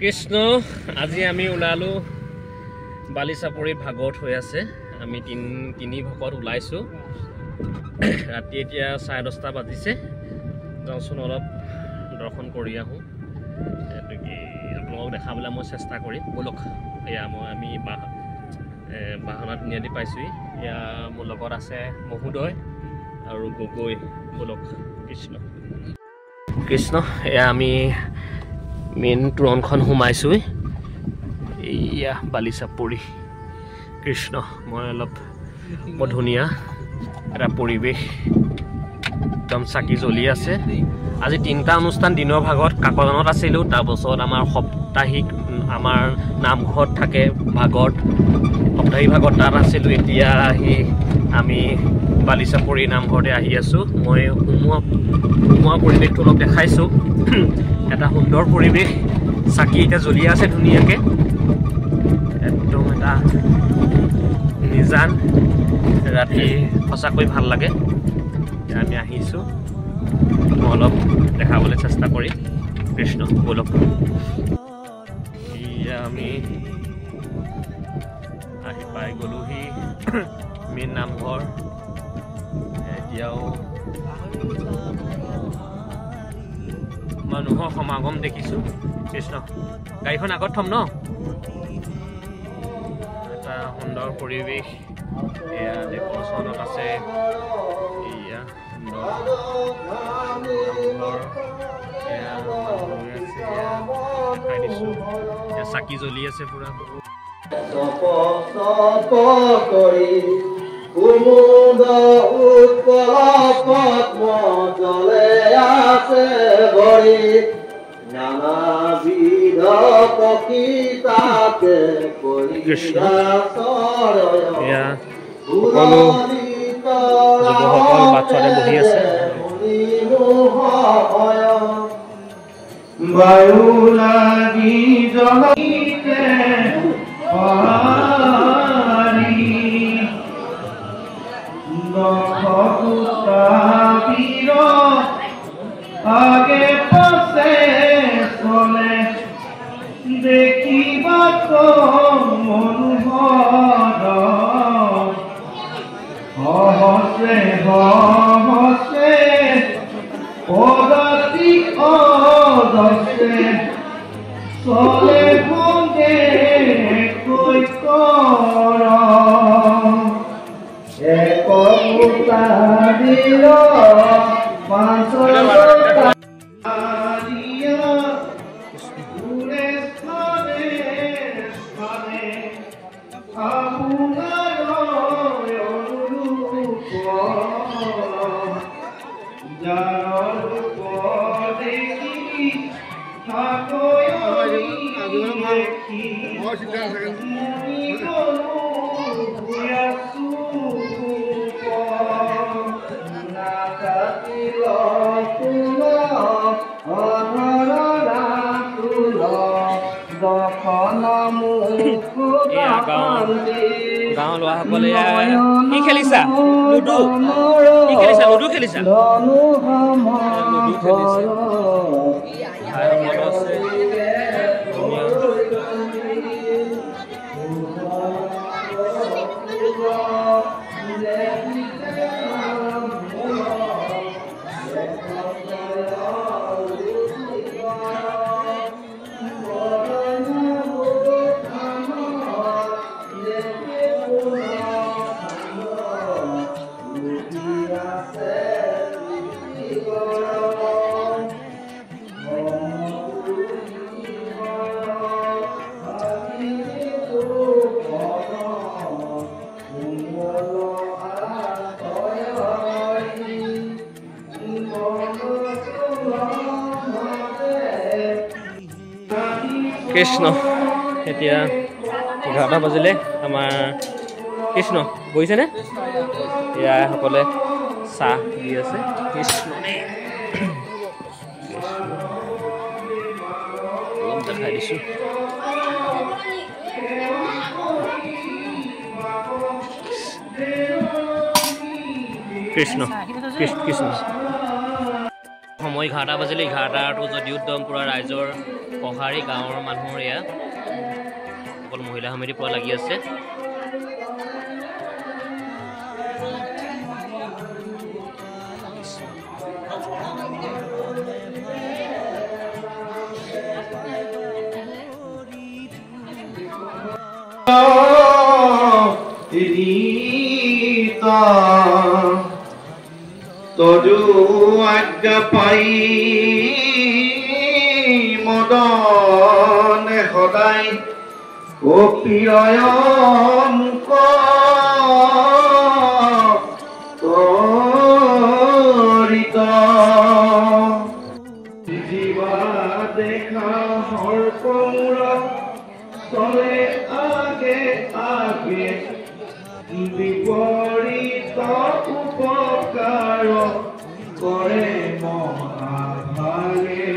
কৃষ্ণ আজি আমি ওলালো বালিচাপৰি ভাগত হৈ আছে আমি তিনি ভকত ওলাইছো ৰাতি এতিয়া 10:30 বাজিছে যাওঁচোন অলপ দৰ্শন কৰি আহোঁ এটুকি আপোনালোকক দেখাবলৈ মই চেষ্টা কৰিম বলক এয়া আমি বাহনাত নিয়াদি পাইছোঁহি এয়া মোৰ লগত আছে মহোদয় আৰু গগৈ বলক কৃষ্ণ এয়া আমি মেইন তোৰণখন সোমাইছোঁ এয়া বালিচাপৰি কৃষ্ণ মই অলপ বৰ ধুনীয়া এটা পৰিৱেশ একদম চাকি জ্বলি আছে আজি 3টা অনুষ্ঠান দিনৰ ভাগত কাকজানত আছিলোঁ তাৰপাছত আমাৰ সপ্তাহিক আমাৰ নামঘৰত থাকে ভাগত সপ্তাহিক ভাগত তাত আছিলোঁ এতিয়া আহি আমি বালিচাপৰি নামঘৰতে আহি আছোঁ মই সোমোৱা পৰিৱেশটো অলপ দেখাইছোঁ এটা সুন্দৰ পৰিৱেশ চাকি এতিয়া জ্বলি আছে ধুনীয়াকৈ একদম এটা নিজান ৰাতি সঁচাকৈ ভাল লাগে আমি আহিছোঁ মই অলপ দেখাবলৈ চেষ্টা কৰিম কৃষ্ণ বলক এয়া আমি আহি পাই গ'লোহি মেইন নামঘৰ এতিয়াও মানুহৰ সমাগম দেখিছোঁ কৃষ্ণ গাড়ীখন আগত থ'ম ন এটা সুন্দৰ পৰিৱেশ এয়া ডেক'ৰেশ্যনত আছে এয়া সুন্দৰ দেখাই দিছোঁ এয়া চাকি জ্বলি আছে পুৰা কুমুদ উৎপল পদ্ম জলে আছে ভৰি নানাবিধ পক্ষী তাতে সকলো যুৱকসকল বাটতে বহি আছে বায়ু লাগি জলিতে আগে পাশে চলে দেখিবা মনোহৰ হসে হসে অদাতি অদসে চলে ভঙ্গে কৈ কৰ একতাদিল পাঁচৰ গাঁৱৰ ল'ৰাসকলে কি খেলিছা লুডু কি খেলিছা লুডু খেলিছা কৃষ্ণ এতিয়া 11টা বাজিলে আমাৰ কৃষ্ণ বহিছেনে এয়া সকলে চাহ দি আছে কৃষ্ণ দেখাই দিছোঁ কৃষ্ণ কৃষ্ণ সময় 11টা বাজিলে 11টাটো যদিও একদম পুৰা ৰাইজৰ পহাৰী গাঁৱৰ মানুহৰ এয়া সকলো মহিলা সমিতিৰ পৰা লাগি আছে। তদু আজ্ঞা পাই মদনে সদায় কপিৰয় মুখ তৰিত জীৱা দেখা সৰ্পমূৰ চলে আগে আগে বিপৰীত উপকাৰ কৰে মহাভাগে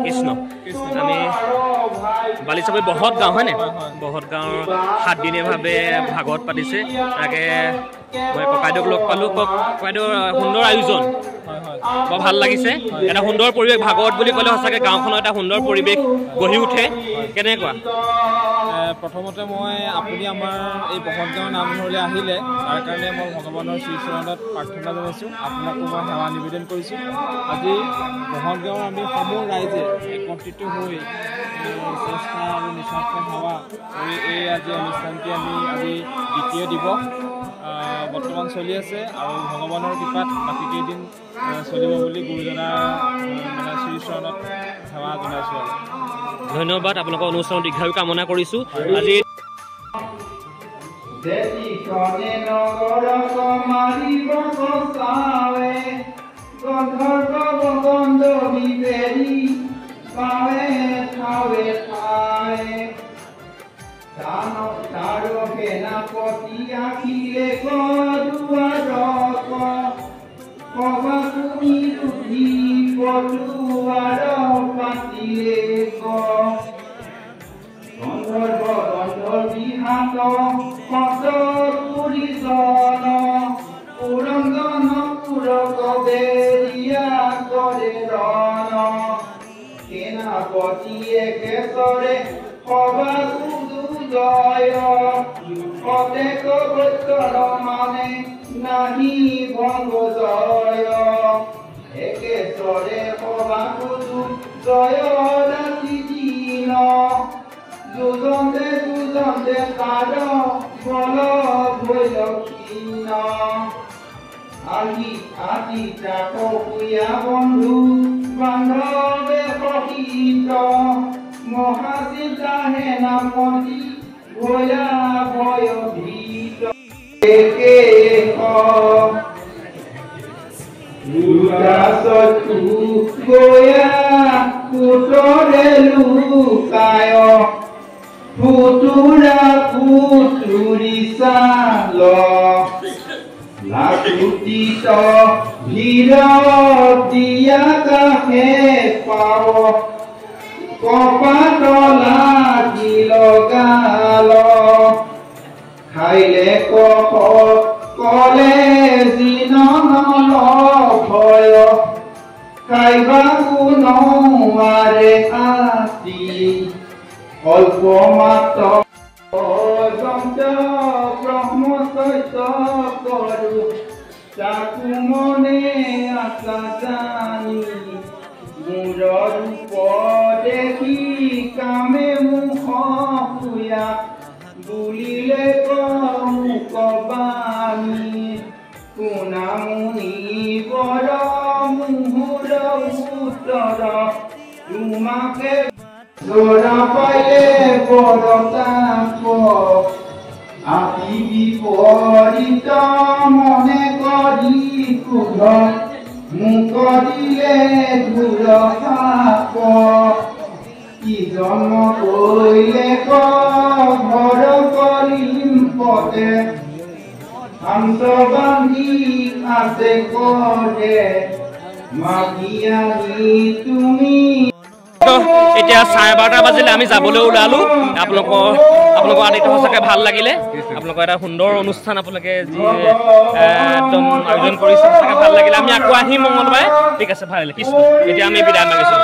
কৃষ্ণ আমি বালিচাপৰি বহত গাঁও হয়নে? বহত গাঁৱৰ 7 দিনীয়াভাৱে ভাগৱত পাতিছে। তাকে মই ককাইদেউক লগ পালোঁ। ককাইদেউৰ সুন্দৰ আয়োজন, বৰ ভাল লাগিছে। এটা সুন্দৰ পৰিৱেশ, ভাগৱত বুলি ক'লে সঁচাকৈ গাঁওখনত এটা সুন্দৰ পৰিৱেশ গঢ়ি উঠে। কেনেকুৱা? প্ৰথমতে মই আপুনি আমাৰ এই বহত গাঁৱৰ নামঘৰলৈ আহিলে তাৰ কাৰণে মই ভগৱানৰ শ্ৰীচৰণত প্ৰাৰ্থনা জনাইছোঁ। আপোনাকো মই সেৱা নিবেদন কৰিছোঁ। আজি বহত গাঁৱৰ আমি সমূহ ৰাইজে একত্ৰিত হৈ চেষ্টা আৰু নিস্বাৰ্থ সেৱা কৰি এই আজি অনুষ্ঠানটি আমি আজি দ্বিতীয় দিৱস বৰ্তমান চলি আছে আৰু ভগৱানৰ কৃপাত বাকীকেইদিন চলিব বুলি গুৰুজনাৰ মানে শ্ৰীচৰণত সেৱা জনাইছোঁ। ধন্যবাদ। আপোনালোকৰ অনুষ্ঠানৰ দীৰ্ঘায়ু কামনা কৰিছোঁ। আজি কেশৰে সবাসুদু জয় প্ৰত্যেক বৈতৰ মানে নাহি ভংগ জয় একেশৰে সবাসুদু জয় ৰাতি দিন দুজনে কাৰ বল ভৈল ক্ষীণ আহি আদি তাক কুয়া বন্ধু বান্ধৱে সহিত মহাচিতা হেনামতি ভয়া ভয় ভীত গয়া পুতৰে লুকায় ফুতুৰা ফুতুৰি চাল লাকুতিত ভিৰ দিয়া কাহে পাৱ কপাত লাগিল গাল খাইলে কফ কলে জিন ভয় খাইবাকো নোৱাৰে আতি অল্প মাত্ৰ ব্ৰহ্মচৈত কৰো তাকো মনে আশা জানি মোৰ ৰূপ দেখি কামে মুখ ফুয়া বুলিলে মুখ বাণী কোনামুনি বৰ মুহুৰ উত্তৰ তোমাকে জোৰা পাইলে বৰতাপ আতি বিপৰীত মনে কৰি কুধ মোক দিলে ধুৰ সাপ কি জন্ম কৰিলে ঘৰ কৰিম পদে আন্ত বান্ধি আছে কৰে মাগি আনি তুমি এতিয়া 12:30 বাজিলে আমি যাবলৈ ওলালো আপোনালোকৰ আদিত্য সঁচাকৈ ভাল লাগিলে আপোনালোকৰ এটা সুন্দৰ অনুষ্ঠান আপোনালোকে যি একদম আয়োজন কৰিছে সঁচাকৈ ভাল লাগিলে আমি আকৌ আহিম মঙ্গলবাৰে ঠিক আছে ভাল লাগিলে কৃষ্ণ এতিয়া আমি বিদায় মাগিছোঁ